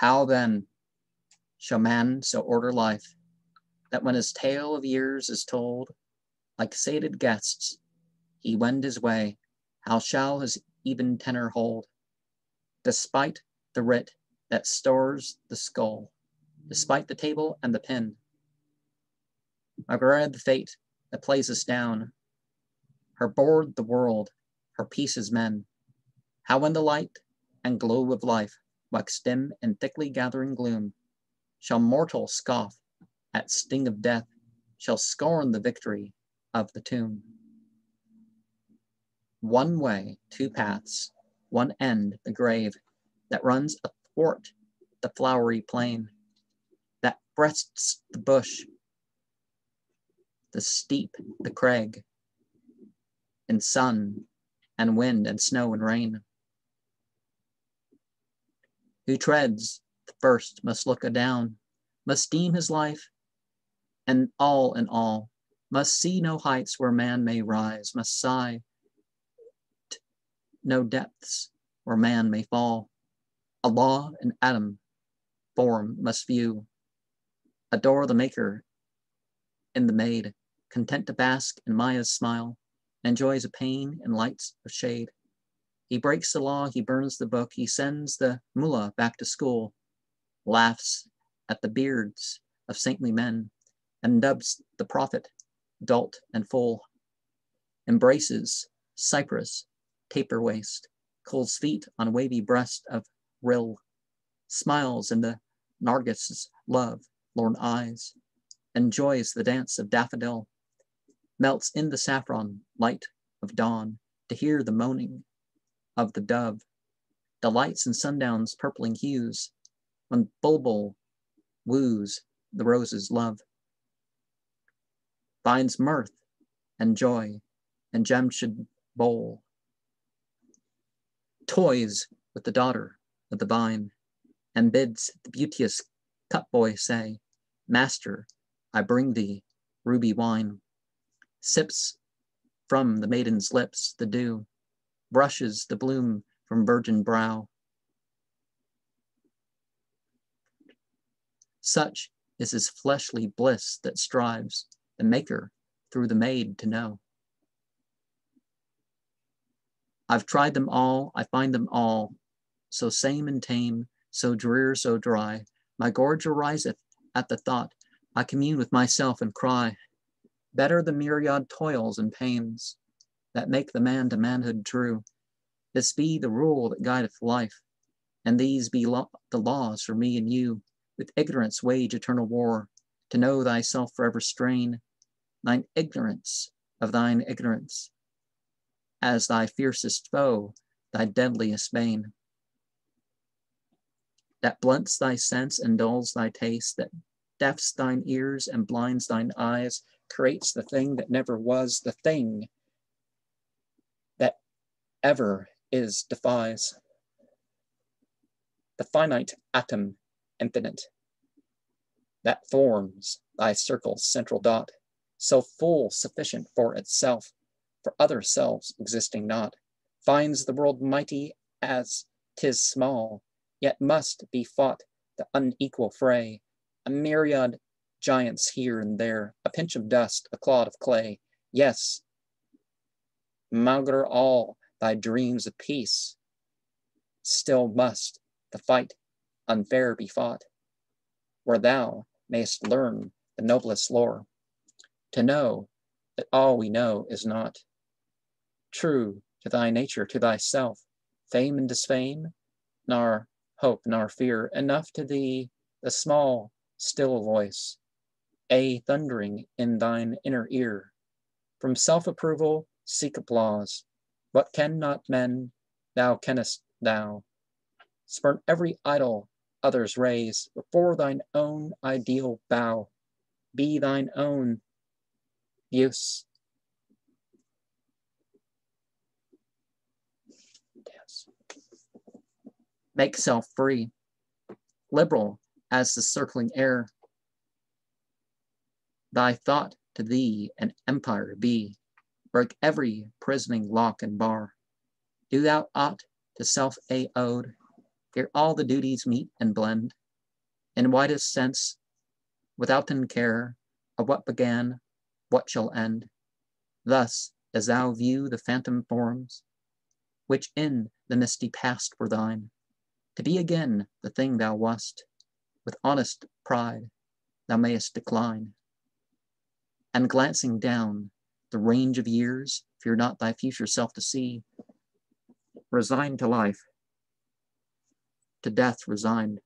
How then shall man so order life, that when his tale of years is told, like sated guests, he wend his way, how shall his even tenor hold, despite the writ that stores the skull, despite the table and the pen? Regard the fate that plays us down, her board the world, her pieces men. How when the light and glow of life wax dim in thickly gathering gloom, shall mortal scoff at sting of death, shall scorn the victory of the tomb. One way, two paths, one end, the grave, that runs athwart the flowery plain, that breasts the bush, the steep, the crag, in sun and wind and snow and rain. Who treads the first must look adown, must deem his life and all in all, must see no heights where man may rise, must sigh no depths where man may fall. A law and atom form must view, adore the maker in the maid, content to bask in Maya's smile, enjoys a pain in lights of shade. He breaks the law, he burns the book, he sends the mullah back to school, laughs at the beards of saintly men, and dubs the prophet dolt and fool, embraces cypress, taper waist, cold feet on wavy breast of rill, smiles in the narcissus love, lorn eyes, enjoys the dance of daffodil, melts in the saffron light of dawn to hear the moaning of the dove, delights in sundown's purpling hues, when bulbul woos the rose's love, finds mirth and joy in Jamshid bowl, toys with the daughter of the vine, and bids the beauteous cup boy say, Master, I bring thee ruby wine, sips from the maiden's lips the dew, brushes the bloom from virgin brow. Such is his fleshly bliss that strives the maker through the maid to know. I've tried them all, I find them all, so same and tame, so drear, so dry. My gorge ariseth at the thought, I commune with myself and cry, better the myriad toils and pains that make the man to manhood true. This be the rule that guideth life, and these be the laws for me and you. With ignorance wage eternal war, to know thyself forever strain, thine ignorance of thine ignorance, as thy fiercest foe, thy deadliest bane. That blunts thy sense and dulls thy taste, that deafs thine ears and blinds thine eyes, creates the thing that never was, the thing that ever is defies. The finite atom infinite, that forms thy circle's central dot, so full sufficient for itself, for other selves existing not, finds the world mighty as 'tis small, yet must be fought the unequal fray, a myriad giants here and there, a pinch of dust, a clod of clay. Yes, maugre all thy dreams of peace, still must the fight unfair be fought, where thou mayst learn the noblest lore, to know that all we know is not true to thy nature, to thyself, fame and disfame, nor hope nor fear, enough to thee the small, still voice, a thundering in thine inner ear. From self-approval seek applause. What can not men, thou canst thou. Spurn every idol others raise, before thine own ideal bow. Be thine own use. Make self free, liberal as the circling air. Thy thought to thee an empire be, break every prisoning lock and bar. Do thou aught to self a ode, Here all the duties meet and blend, in widest sense, withouten care of what began, what shall end. Thus, as thou view the phantom forms, which in the misty past were thine, to be again the thing thou wast, with honest pride thou mayest decline. And glancing down the range of years, fear not thy future self to see, resigned to life, to death resigned,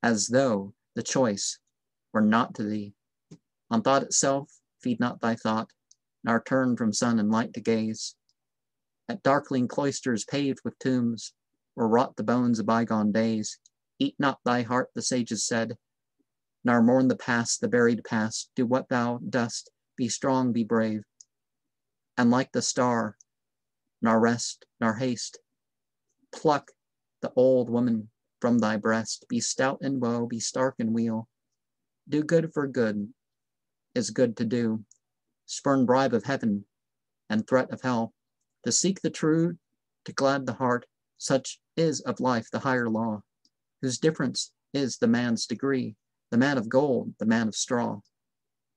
as though the choice were not to thee. On thought itself feed not thy thought, nor turn from sun and light to gaze. At darkling cloisters paved with tombs, where rot the bones of bygone days. Eat not thy heart, the sages said, nor mourn the past, the buried past. Do what thou dost, be strong, be brave, and like the star, nor rest, nor haste. Pluck the old woman from thy breast. Be stout in woe, be stark in weal. Do good for good is good to do. Spurn bribe of heaven and threat of hell. To seek the true, to glad the heart, such is of life the higher law, whose difference is the man's degree, the man of gold, the man of straw.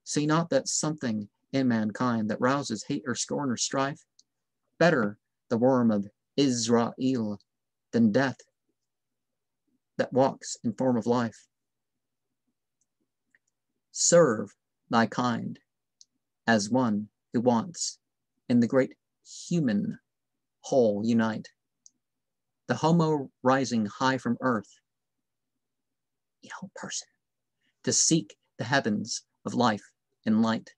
See not that something in mankind that rouses hate or scorn or strife? Better the worm of Israel than death that walks in form of life. Serve thy kind as one who wants in the great human whole unite. The homo rising high from earth, the whole person, to seek the heavens of life and light,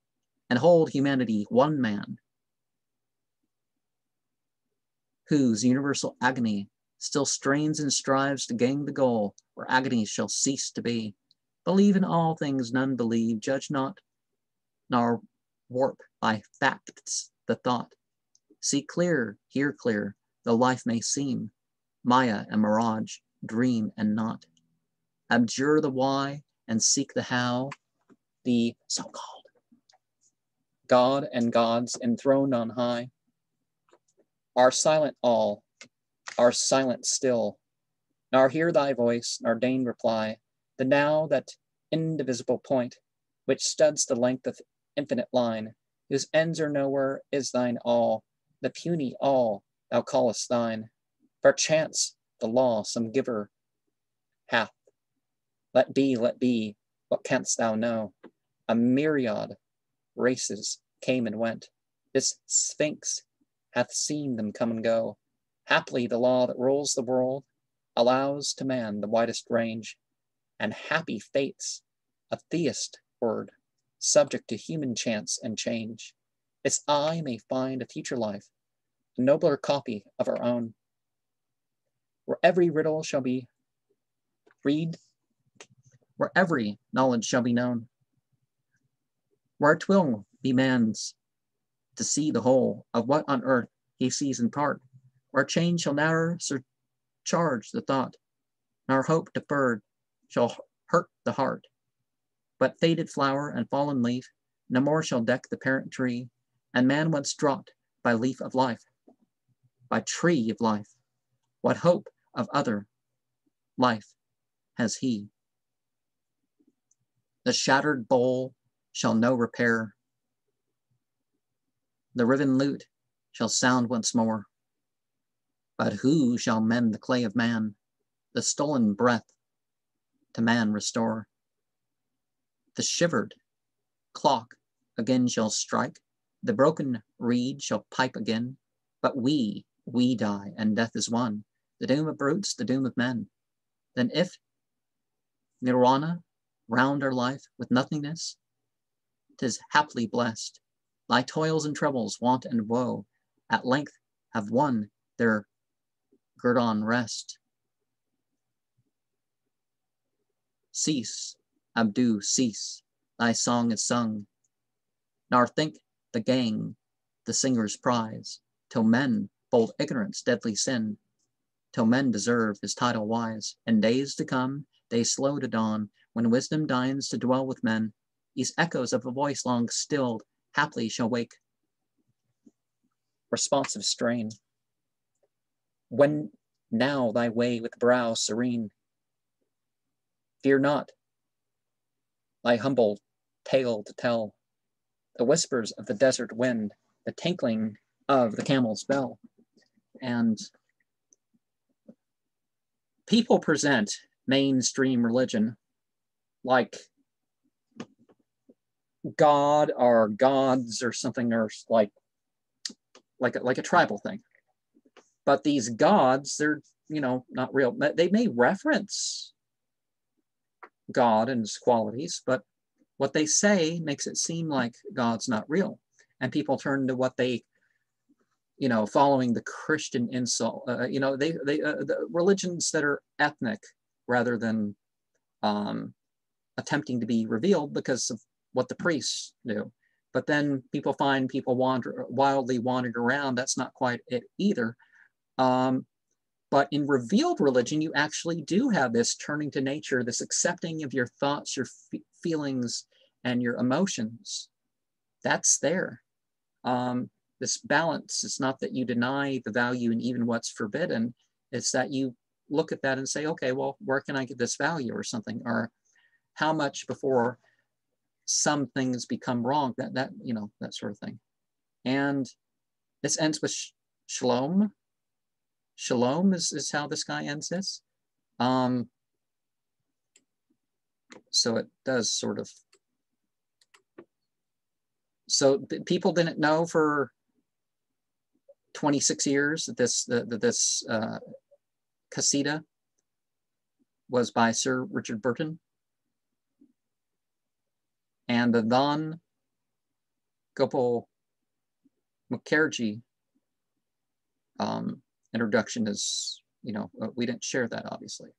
and hold humanity one man, whose universal agony still strains and strives to gain the goal where agony shall cease to be. Believe in all things none believe, judge not, nor warp by facts the thought. See clear, hear clear, though life may seem Maya and mirage, dream and not. Abjure the why and seek the how, the so-called God and gods enthroned on high are silent all, are silent still, nor hear thy voice, nor deign reply. The now, that indivisible point, which studs the length of infinite line, whose ends are nowhere, is thine all, the puny all thou callest thine. Perchance the law some giver hath. Let be, what canst thou know? A myriad races came and went. This Sphinx hath seen them come and go. Haply the law that rules the world allows to man the widest range, and happy fates, a theist word, subject to human chance and change. Its eye may find a future life, a nobler copy of our own, where every riddle shall be read, where every knowledge shall be known, where 'twill be man's to see the whole of what on earth he sees in part, where change shall ne'er surcharge the thought, nor hope deferred shall hurt the heart, but faded flower and fallen leaf no more shall deck the parent tree, and man once dropped by leaf of life, by tree of life, what hope of other life has he? The shattered bowl shall know repair, the riven lute shall sound once more, but who shall mend the clay of man, the stolen breath to man restore? The shivered clock again shall strike, the broken reed shall pipe again, but we die, and death is one, the doom of brutes, the doom of men. Then if nirvana round our life with nothingness, 'tis haply blessed. Thy toils and troubles, want and woe, at length have won their guerdon rest. Cease, Abdû, cease, thy song is sung, nor think the gang the singer's prize, till men bold ignorance, deadly sin, till men deserve his title wise. In days to come, days slow to dawn, when wisdom deigns to dwell with men, these echoes of a voice long stilled haply shall wake. Responsive strain. When now thy way with brow serene. Fear not thy humble tale to tell, the whispers of the desert wind, the tinkling of the camel's bell. And people present mainstream religion like God or gods or something, or like a tribal thing. But these gods, they're, you know, not real. They may reference God and his qualities, but what they say makes it seem like God's not real. And people turn to what they, you know, following the Christian insult, you know, the religions that are ethnic rather than attempting to be revealed because of what the priests do. But then people find people wildly wandering around. That's not quite it either. But in revealed religion, you actually do have this turning to nature, this accepting of your thoughts, your feelings, and your emotions. That's there. This balance, it's not that you deny the value in even what's forbidden. It's that you look at that and say, okay, well, where can I get this value or something? Or how much before some things become wrong, that you know, that sort of thing. And this ends with shalom. Shalom is how this guy ends this. So it does sort of. So people didn't know for 26 years that this KASÍDAH was by Sir Richard Burton. And the Dhan Gopal Mukherjee introduction is, you know, we didn't share that, obviously.